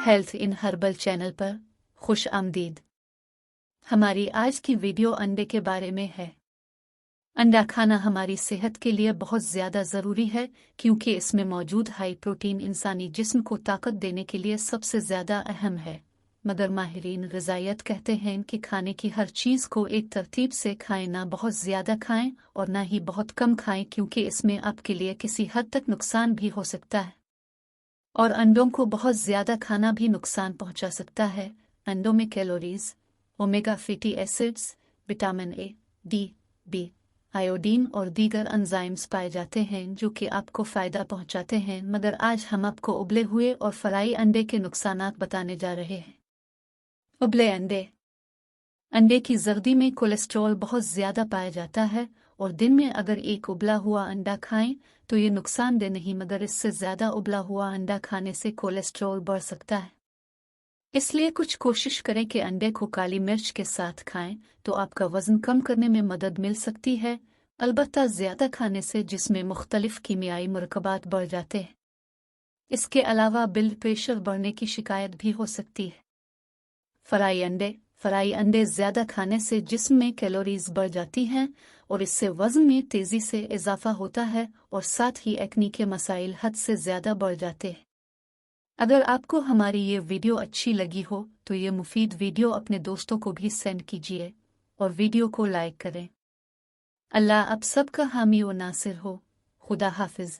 Health इन herbal channel पर खुश आमदीद। हमारी आज की वीडियो अंडे के बारे में है। अंडा खाना हमारी सेहत के लिए बहुत ज़्यादा ज़रूरी है क्योंकि इसमें मौजूद हाई प्रोटीन इंसानी जिस्म को ताकत देने के लिए सबसे ज़्यादा अहम है। मगर माहिरीन ग़िज़ायत कहते हैं कि खाने की हर चीज़ को एक तरतीब से खाएं, ना बहुत ज़्यादा खाएं और ना ही बहुत कम खाएं क्योंकि इसमें आपके लिए किसी हद तक नुकसान भी हो सकता है। और अंडों को बहुत ज़्यादा खाना भी नुकसान पहुंचा सकता है। अंडों में calories, omega fatty acids, vitamin A, D, B, iodine और दीगर एंजाइम्स पाए जाते हैं जो कि आपको फ़ायदा पहुंचाते हैं। मगर आज हम आपको उबले हुए और फ्राई अंडे के नुकसानात बताने जा रहे हैं। उबले अंडे। अंडे की जर्दी में कोलेस्ट्रॉल बहुत ज़्यादा पाया जाता है और दिन में अगर एक उबला हुआ अंडा खाएं तो ये नुकसानदेह नहीं, मगर इससे ज़्यादा उबला हुआ अंडा खाने से कोलेस्ट्रॉल बढ़ सकता है। इसलिए कुछ कोशिश करें कि अंडे को काली मिर्च के साथ खाएं तो आपका वज़न कम करने में मदद मिल सकती है। अलबत्ता ज़्यादा खाने से जिसमें मुख्तलिफ कीमियाई मरकबात बढ़ जाते हैं। इसके अलावा ब्लड प्रेशर बढ़ने की शिकायत भी हो सकती है। फ्राई अंडे ज़्यादा खाने से जिस्म में कैलोरीज बढ़ जाती हैं और इससे वज़न में तेज़ी से इजाफा होता है और साथ ही एक्नी के मसाइल हद से ज़्यादा बढ़ जाते हैं। अगर आपको हमारी ये वीडियो अच्छी लगी हो तो ये मुफीद वीडियो अपने दोस्तों को भी सेंड कीजिए और वीडियो को लाइक करें। अल्लाह आप सबका हामी व नासिर हो। खुदा हाफिज़।